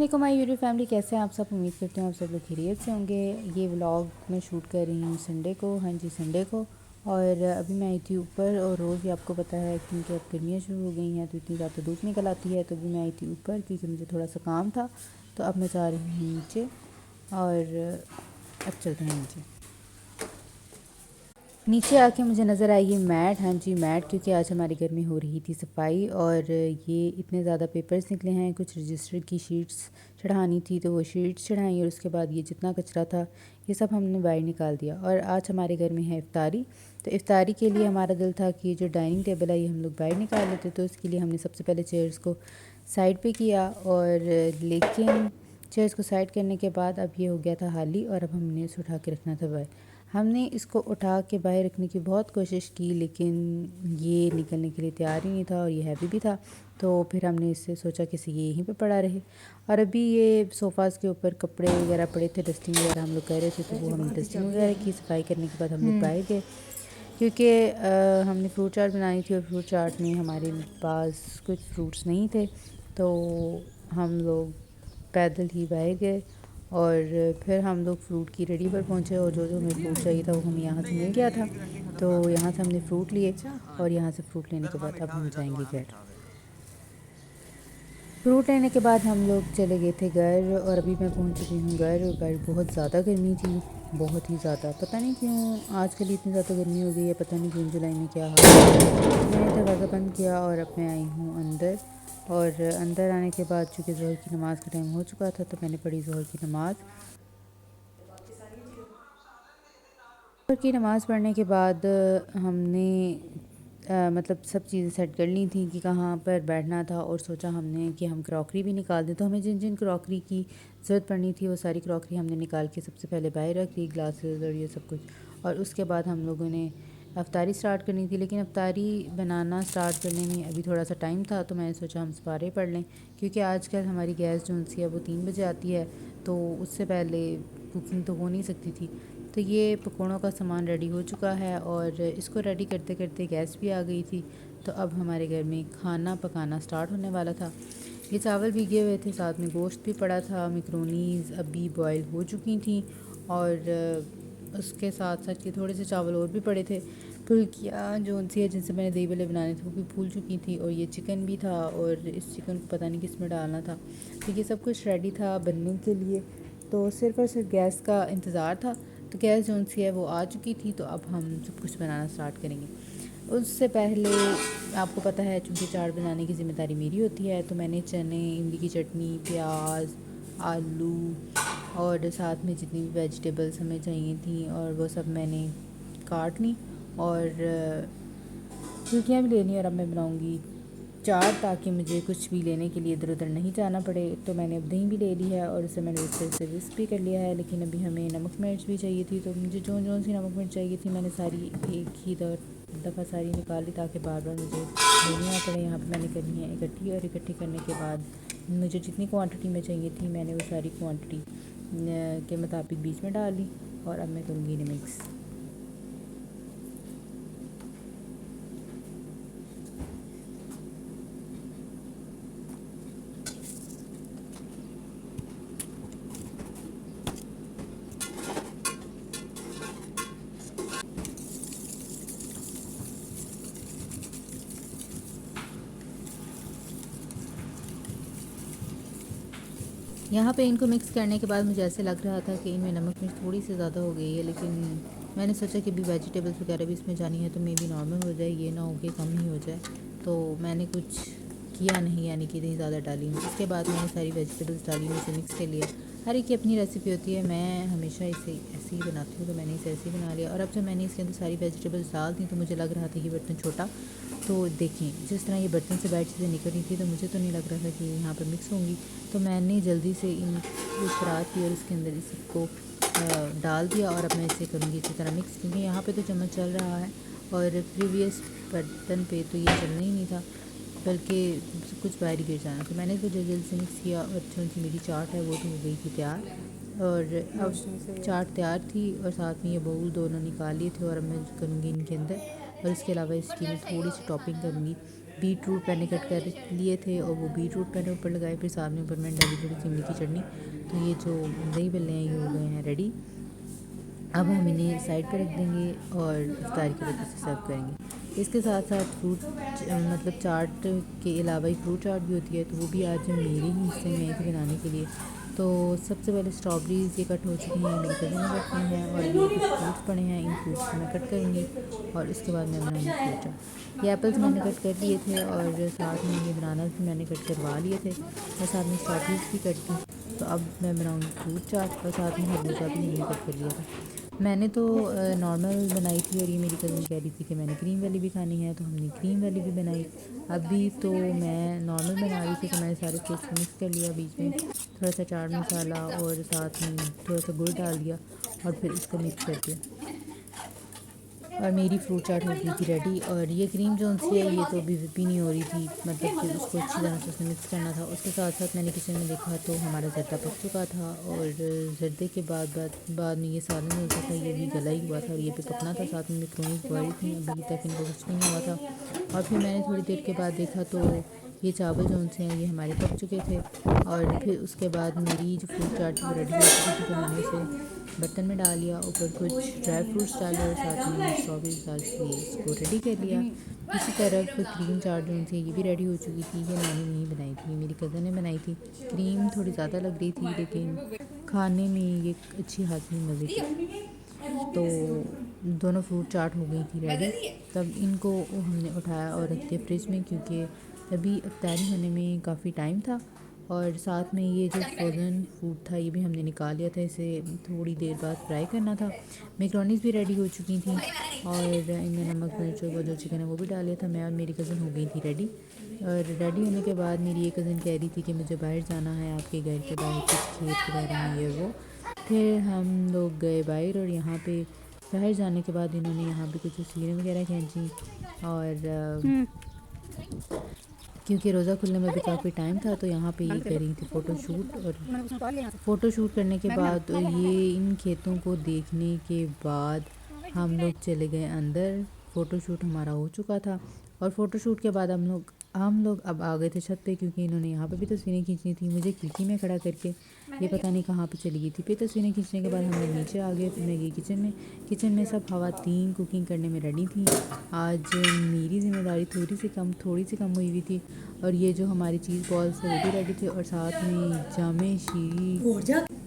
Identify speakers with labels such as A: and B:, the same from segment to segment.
A: वालेकुम my YouTube family, कैसे हैं आप सब। उम्मीद करते हैं आप सब लोग खैरियत से होंगे। ये व्लॉग मैं शूट कर रही हूँ संडे को, हाँ जी संडे को। और अभी मैं आई थी ऊपर, और रोज़ ही आपको पता है क्योंकि अब गर्मियाँ शुरू हो गई हैं तो इतनी ज़्यादा धूप निकल आती है। तो अभी मैं आई थी ऊपर क्योंकि मुझे थोड़ा सा काम था, तो अब मैं जा रही हूँ नीचे और अब चलते हैं नीचे। नीचे आके मुझे नज़र आई ये मैट, हाँ जी मैट, क्योंकि आज हमारे घर में हो रही थी सफाई और ये इतने ज़्यादा पेपर्स निकले हैं। कुछ रजिस्टर की शीट्स चढ़ानी थी तो वो शीट्स चढ़ाई, और उसके बाद ये जितना कचरा था ये सब हमने बाहर निकाल दिया। और आज हमारे घर में है इफ्तारी, तो इफ्तारी के लिए हमारा दिल था कि जो डाइनिंग टेबल है ये हम लोग बाहर निकाल लेते। तो उसके लिए हमने सबसे पहले चेयर्स को साइड पर किया, और लेकिन चेयर्स को साइड करने के बाद अब ये हो गया था खाली, और अब हमने इसे उठा के रखना था बाहर। हमने इसको उठा के बाहर रखने की बहुत कोशिश की, लेकिन ये निकलने के लिए तैयार ही नहीं था और ये हैवी भी था। तो फिर हमने इससे सोचा कि ये यहीं पे पड़ा रहे। और अभी ये सोफ़ाज़ के ऊपर कपड़े वगैरह पड़े थे, डस्टिंग वगैरह हम लोग कर रहे थे, तो वो हमने डस्टिंग वगैरह की। सफाई करने के बाद हम लोग बाहर गए क्योंकि हमने फ्रूट चाट बनाई थी, और फ्रूट चाट में हमारे पास कुछ फ्रूट्स नहीं थे, तो हम लोग पैदल ही बाहर गए। और फिर हम लोग फ्रूट की रेडी पर पहुँचे, और जो जो हमें फ्रूट चाहिए था वो हमें यहाँ से मिल गया था। तो यहाँ से हमने फ़्रूट लिए, और यहाँ से फ़्रूट लेने के बाद अब हम जाएंगे घर। फ्रूट लेने के बाद हम लोग चले गए थे घर, और अभी मैं पहुँच चुकी हूँ घर। घर बहुत ज़्यादा गर्मी थी, बहुत ही ज़्यादा। पता नहीं क्यों आजकल इतनी ज़्यादा गर्मी हो गई है, पता नहीं जून जुलाई में क्या हाल है। मैंने दरवाज़ा बंद किया और अब मैं आई हूँ अंदर। और अंदर आने के बाद चूँकि ज़ोहर की नमाज़ का टाइम हो चुका था, तो मैंने पढ़ी ज़ोहर की नमाज़। ज़ोहर की नमाज़ पढ़ने के बाद हमने मतलब सब चीज़ें सेट कर ली थी कि कहाँ पर बैठना था, और सोचा हमने कि हम क्रॉकरी भी निकाल दें। तो हमें जिन जिन क्रॉकरी की ज़रूरत पड़नी थी वो सारी क्रॉकरी हमने निकाल के सबसे पहले बाहर रख दी, ग्लासेस और ये सब कुछ। और उसके बाद हम लोगों ने अफ्तारी स्टार्ट करनी थी, लेकिन अफ्तारी बनाना स्टार्ट करने में अभी थोड़ा सा टाइम था, तो मैंने सोचा हम सपारे पढ़ लें, क्योंकि आजकल हमारी गैस जो सी है वो 3 बजे आती है, तो उससे पहले कुकिंग तो हो नहीं सकती थी। तो ये पकौड़ों का सामान रेडी हो चुका है, और इसको रेडी करते करते गैस भी आ गई थी। तो अब हमारे घर में खाना पकाना स्टार्ट होने वाला था। ये चावल भीगे हुए थे, साथ में गोश्त भी पड़ा था। मैक्रोनीज़ अभी बॉयल हो चुकी थी, और उसके साथ साथ ये थोड़े से चावल और भी पड़े थे। फुल्कियाँ जो सी है जिनसे मैंने दही भल्ले बनाने थे वो भी फूल चुकी थी, और ये चिकन भी था, और इस चिकन को पता नहीं किस में डालना था। तो ये सब कुछ रेडी था बनने के लिए, तो सिर्फ और सिर्फ गैस का इंतज़ार था। तो गैस जो सी है वो आ चुकी थी, तो अब हम सब कुछ बनाना स्टार्ट करेंगे। उससे पहले आपको पता है चूँकि चाट बनाने की ज़िम्मेदारी मेरी होती है, तो मैंने चने, इमली की चटनी, प्याज, आलू और साथ में जितनी भी वेजिटेबल्स हमें चाहिए थी और वो सब मैंने काट ली, और फुल्कियाँ भी लेनी। और अब मैं बनाऊँगी चाट, ताकि मुझे कुछ भी लेने के लिए इधर उधर नहीं जाना पड़े। तो मैंने अब दही भी ले ली है, और उसे मैंने इस तरह से विस्क भी कर लिया है। लेकिन अभी हमें नमक मिर्च भी चाहिए थी, तो मुझे जो जो सी नमक मिर्च चाहिए थी मैंने सारी एक ही दफ़ा सारी निकाल ली, ताकि बार बार मुझे लेनी ना पड़े। यहाँ पर मैंने करनी है इकट्ठी, और इकट्ठी करने के बाद मुझे जितनी क्वांटिटी में चाहिए थी मैंने वो सारी क्वांटिटी के मुताबिक बीच में डाल ली, और अब मैं करूँगी मिक्स। यहाँ पे इनको मिक्स करने के बाद मुझे ऐसे लग रहा था कि इनमें नमक मिर्च थोड़ी सी ज़्यादा हो गई है, लेकिन मैंने सोचा कि भी वेजिटेबल्स वगैरह भी इसमें जानी है, तो मे भी नॉर्मल हो जाए, ये ना हो कि कम ही हो जाए। तो मैंने कुछ किया नहीं, यानी कि इतनी ज़्यादा डाली नहीं। इसके बाद मैंने सारी वेजिटेबल्स डाली, इसे मिक्स कर लिया। हर एक की अपनी रेसिपी होती है, मैं हमेशा इसे ऐसे ही बनाती हूँ, तो मैंने इसे ऐसे ही बना लिया। और अब जब मैंने इसके अंदर सारी वेजिटेबल्स डाल दी, तो मुझे लग रहा था कि बर्तन छोटा। तो देखें जिस तरह ये बर्तन से बाहर चीज़ें निकल रही थी, तो मुझे तो नहीं लग रहा था कि यहाँ पर मिक्स होंगी। तो मैंने जल्दी से इन परात की और इसके अंदर इसको डाल दिया, और अब मैं इसे करूँगी इसी तरह मिक्स, क्योंकि यहाँ पे तो चम्मच चल रहा है, और प्रीवियस बर्तन पे तो ये चलना ही नहीं था, बल्कि सब कुछ बाहर ही गिर जाना। तो मैंने इसको जल्दी से मिक्स किया, और जो सी मेरी चाट है वो तो हो गई थी तैयार। और अब चाट तैयार थी, और साथ में ये बाउल दोनों निकाल लिए थे, और अब मैं करूँगी इनके अंदर और इसके अलावा इसकी मैं थोड़ी सी टॉपिंग करूँगी। बीट रूट मैंने कट कर लिए थे और वो बीट रूट मैंने ऊपर लगाए, फिर साथ में ऊपर मैंने डाली थोड़ी सी इमली की चटनी। तो ये जो दही बल्ले हैं ये हो गए हैं रेडी। अब हम इन्हें साइड पर रख देंगे और इफ्तारी के बाद इसे सर्व करेंगे। इसके साथ साथ फ्रूट मतलब चाट के अलावा एक फ्रूट चाट भी होती है, तो वो भी आज मेरे ही हिस्से में आई थी बनाने के लिए। तो सबसे पहले स्ट्रॉबेरीज़ ये कट हो चुकी हैं, मेरी कज़न ने कट की हैं, और ये कुछ फ्रूट्स पड़े हैं, इन फ्रूट्स को मैं कट करूँगी और इसके बाद मैं बनाऊँगी फ्रूट चाट। ये एप्पल्स मैंने कट कर लिए थे और साथ में ये बनाना भी मैंने कट करवा लिए थे और साथ में स्ट्रॉबेरीज़ भी कट की। तो अब मैं बनाऊँगी फ्रूट चाट और साथ में खरबूजा भी मैंने कट कर लिया था। मैंने तो नॉर्मल बनाई थी और ये मेरी कज़न कह रही थी कि मैंने क्रीम वाली भी खानी है, तो हमने क्रीम वाली भी बनाई। अभी तो मैं नॉर्मल बना रही थी, तो मैंने सारे फ्रूट्स को मिक्स कर लिया, बीच में थोड़ा सा चाट मसाला और साथ में थोड़ा सा गुड़ डाल दिया और फिर इसको मिक्स कर दिया और मेरी फ्रूट चाट हो गई थी रेडी। और ये क्रीम जो सी है ये तो अभी विपी नहीं हो रही थी, मतलब कि उसको अच्छी तरह से उसमें मिक्स करना था। उसके साथ साथ मैंने किचन में देखा तो हमारा जर्दा पक चुका था और जर्दे के बाद में ये सालन होता था, ये भी गला ही हुआ था और ये भी पकना था। साथ में मैक्रोनीज बॉयल थी, अभी तक इनको कुछ नहीं हुआ था। और फिर मैंने थोड़ी देर के बाद देखा तो ये चावल जो से हैं ये हमारे पक चुके थे। और फिर उसके बाद मेरी जो फ्रूट चाट थी रेडी हो चुकी थी, तो मैंने इसे बर्तन में डाल लिया, ऊपर कुछ ड्राई फ्रूट्स डाले और साथ में स्ट्रॉबेरी डाल के इसको रेडी कर लिया। इसी तरह क्रीम चाट जो थी ये भी रेडी हो चुकी थी, ये मैंने नहीं बनाई थी, मेरी कज़न ने बनाई थी। क्रीम थोड़ी ज़्यादा लग रही थी लेकिन खाने में ये अच्छी खासी मज़े की। तो दोनों फ्रूट चाट हो गई थी रेडी। तब इनको हमने उठाया और रख दिया फ्रिज में, क्योंकि अभी इफ्तारी होने में काफ़ी टाइम था। और साथ में ये जो फ्रोज़न फूड था ये भी हमने निकाल लिया था, इसे थोड़ी देर बाद फ्राई करना था। मैक्रोनीज भी रेडी हो चुकी थी और इनमें नमक मिर्च और वो जो चिकन है वो भी डाल लिया था। मैं और मेरी कज़न हो गई थी रेडी। और रेडी होने के बाद मेरी एक कज़न कह रही थी कि मुझे बाहर जाना है, आपके घर के बाहर कुछ खेत वगैरह हैं ये वो। फिर हम लोग गए बाहर और यहाँ पे बाहर जाने के बाद इन्होंने यहाँ पे कुछ तस्वीरें वगैरह खींची। और क्योंकि रोज़ा खुलने में भी काफ़ी टाइम था तो यहाँ पे ये कर रही थी फ़ोटोशूट। और फ़ोटोशूट करने के बाद ये इन खेतों को देखने के बाद हम लोग चले गए अंदर। फ़ोटोशूट हमारा हो चुका था और फ़ोटोशूट के बाद हम लोग अब आ गए थे छत पे, क्योंकि इन्होंने यहाँ पे भी तस्वीरें खींचनी थी। मुझे खिड़की में खड़ा करके ये पता नहीं कहाँ पे चली गई थी। फिर तस्वीरें खींचने के बाद हम लोग नीचे आ गए। फिर मैं गई किचन में सब ख़वातीन कुकिंग करने में रेडी थी। आज मेरी ज़िम्मेदारी थोड़ी सी कम हुई थी। और ये जो हमारी चीज़ बॉल्स है वो भी रेडी थे और साथ में जामे शीरी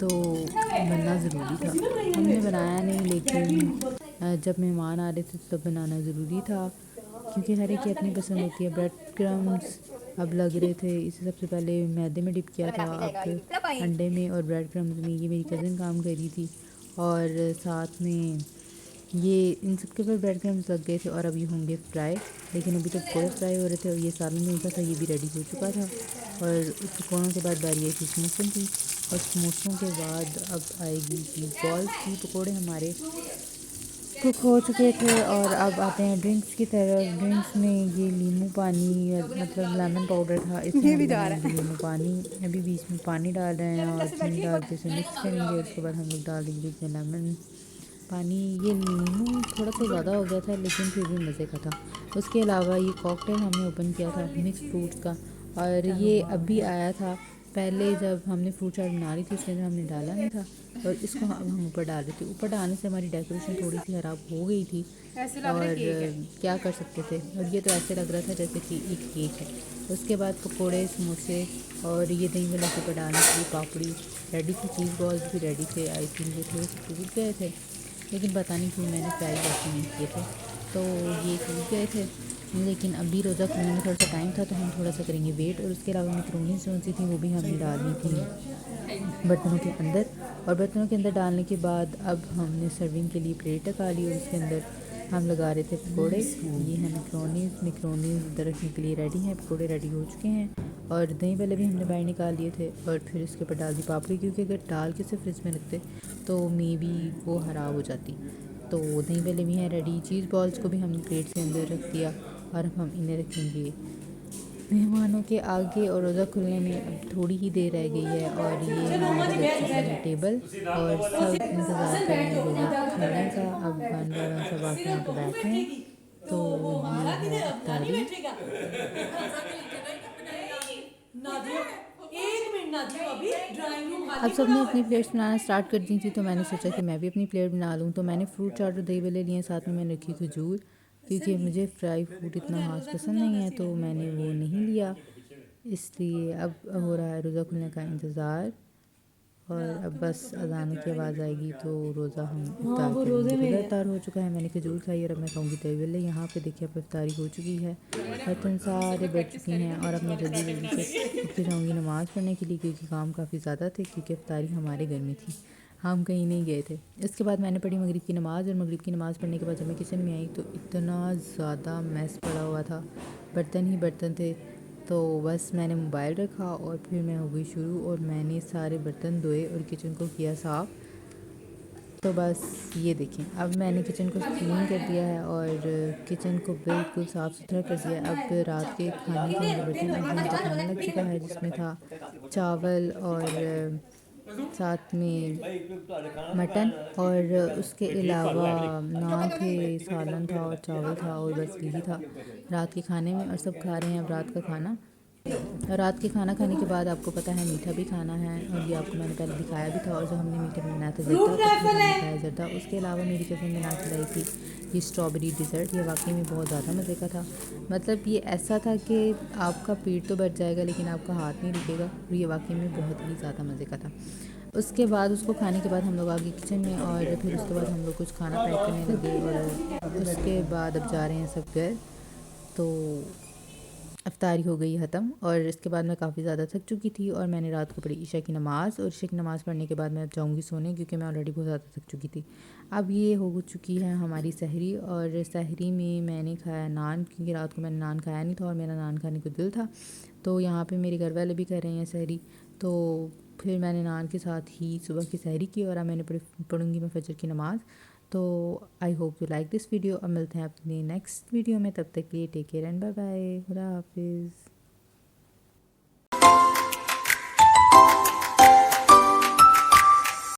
A: तो बनना ज़रूरी था। हमने बनाया नहीं, लेकिन जब मेहमान आ रहे थे तब बनाना ज़रूरी था, क्योंकि हर एक की अपनी पसंद होती है। ब्रेड क्रम्स अब लग रहे थे, इसे सबसे पहले मैदे में डिप किया था, अब अंडे में और ब्रेड क्रम्स में। ये मेरी कज़न काम कर रही थी और साथ में ये इन सब के ऊपर ब्रेड क्रम्स लग गए थे और अब ये होंगे फ्राई। लेकिन अभी तो पकौड़े फ्राई हो रहे थे और ये सालन मिलता था, ये भी रेडी हो चुका था। और पकौड़ों के बाद बारी आई थी समोसों की और समोसों के बाद अब आएगी चीज़ बॉल्स की। पकौड़े हमारे कुक हो चुके थे और अब आते हैं ड्रिंक्स की तरफ। ड्रिंक्स में ये नींबू पानी मतलब लेमन पाउडर था, इसमें नींबू पानी अभी बीच में पानी डाल रहे हैं और चीनी डाल के इसे मिक्स करेंगे। उसके बाद हम लोग डाल देंगे इसमें लेमन पानी। ये नींबू थोड़ा सा ज़्यादा हो गया था लेकिन फिर भी मज़े का था। उसके अलावा ये कॉकटेल हमने ओपन किया था मिक्स फ्रूट्स का और ये अभी आया था। पहले जब हमने फ्रूट चाट बना रही थी उसके अंदर हमने डाला नहीं था और इसको हम ऊपर डाल रहे थे। ऊपर डालने से हमारी डेकोरेशन थोड़ी सी ख़राब हो गई थी और क्या कर सकते थे। और ये तो ऐसे लग रहा था जैसे कि एक केक है। उसके बाद पकोड़े समोसे और ये दही वाला के ऊपर डालने के लिए पापड़ी रेडी थी। चीज़ बॉल्स भी रेडी थे। आई थिंक ये थोड़े से टूट गए थे, लेकिन पता नहीं क्यों मैंने फ्राई वैसे नहीं किए थे, तो ये टूट गए थे। लेकिन अभी रोज़ा खुलने में थोड़ा सा टाइम था तो हम थोड़ा सा करेंगे वेट। और उसके अलावा मैक्रोनीज जो सी थी वो भी हमने डाली थी बर्तनों के अंदर। और बर्तनों के अंदर डालने के बाद अब हमने सर्विंग के लिए प्लेट लगा ली और उसके अंदर हम लगा रहे थे पकोड़े। ये है मैक्रोनीज इधर रखने के लिए रेडी हैं। पकोड़े रेडी हो चुके हैं और दही वाले भी हमने बाहर निकाल लिए थे और फिर इसके ऊपर डाल दी पापड़ी, क्योंकि अगर डाल के सिर्फ फ्रिज में रखते तो मे बी वो ख़राब हो जाती। तो दही वाले भी हैं रेडी। चीज़ बॉल्स को भी हमने प्लेट से अंदर रख दिया और अब हम इन्हें रखेंगे मेहमानों के आगे। और रोज़ा खुलने में अब थोड़ी ही देर रह गई है और ये हमारे बच्चे हैं टेबल और सब इंतज़ार कर रहे हैं रोज़ा खुलने का। अब वन बाय वन सब आके यहाँ पर बैठे हैं तो ये है इफ्तारी। अब सबने अपनी प्लेट्स बनाना स्टार्ट कर दी थी, तो मैंने सोचा कि मैं भी अपनी प्लेट बना लूँ। तो मैंने फ्रूट चाट और दही भल्ले लिए, साथ में मैंने रखी खजूर, क्योंकि मुझे फ्राई फूड इतना खास पसंद नहीं है, तो मैंने वो नहीं लिया। इसलिए अब हो रहा है रोज़ा खुलने का इंतज़ार, और अब बस अज़ानों की आवाज़ आएगी तो रोज़ा हम इफ्तार करेंगे। रोज़ा इफ्तार हो चुका है, मैंने खजूर खाई और अब मैं खाऊंगी दही भल्ले। यहाँ पे देखिए अब इफ्तारी हो चुकी है, बर्तन सारे बैठ चुके हैं, और अब मैं जल्दी जल्दी से उठ के जाऊँगी नमाज़ पढ़ने के लिए, क्योंकि काम काफ़ी ज़्यादा थे, क्योंकि इफ्तारी हमारे घर में थी, हम कहीं नहीं गए थे। इसके बाद मैंने पढ़ी मगरिब की नमाज़, और मगरिब की नमाज़ पढ़ने के बाद जब मैं किचन में आई तो इतना ज़्यादा मैस पड़ा हुआ था, बर्तन ही बर्तन थे। तो बस मैंने मोबाइल रखा और फिर मैं हो गई शुरू, और मैंने सारे बर्तन धोए और किचन को किया साफ़। तो बस ये देखें, अब मैंने किचन को क्लीन कर दिया है और किचन को बिल्कुल साफ़ सुथरा कर दिया। अब रात के खाने के लिए बर्तन, अब यहाँ पे खाना लग चुका है, जिसमें था चावल और साथ में मटन, और उसके अलावा नान थे, सालन था और चावल था, और बस यही था रात के खाने में। और सब खा रहे हैं अब रात का खाना। और रात के खाना खाने के बाद आपको पता है मीठा भी खाना है, और ये आपको मैंने पहले दिखाया भी था। और जो हमने मीठे में बनाया था जर्दा, तो उसमें हमने खाया जर्दा। उसके अलावा मेरी कज़न ने ना खिलाई थी ये स्ट्रॉबेरी डिज़र्ट, ये वाकई में बहुत ज़्यादा मज़े का था। मतलब ये ऐसा था कि आपका पेट तो भर जाएगा लेकिन आपका हाथ नहीं रुकेगा, और ये वाकई में बहुत ही ज़्यादा मज़े का था। उसके बाद उसको खाने के बाद हम लोग आ गए किचन में, और फिर उसके बाद हम लोग कुछ खाना पैक करने लगे, और उसके बाद अब जा रहे हैं सब घर। तो इफ्तारी हो गई ख़त्म, और इसके बाद मैं काफ़ी ज़्यादा थक चुकी थी, और मैंने रात को पढ़ी ईशा की नमाज़, और ईशा की नमाज़ पढ़ने के बाद मैं अब जाऊँगी सोने, क्योंकि मैं ऑलरेडी बहुत ज़्यादा थक चुकी थी। अब ये हो चुकी है हमारी सहरी, और सहरी में मैंने खाया नान, क्योंकि रात को मैंने नान खाया नहीं था और मेरा नान खाने को दिल था। तो यहाँ पे मेरे घर वाले भी कर रहे हैं सहरी, तो फिर मैंने नान के साथ ही सुबह की सहरी की, और अब मैंने पढ़ूँगी मैं फजर की नमाज़। तो I hope you like this video. अब मिलते हैं अपनी नेक्स्ट वीडियो में, तब तक के लिए take care and bye bye, खुदा हाफिज़।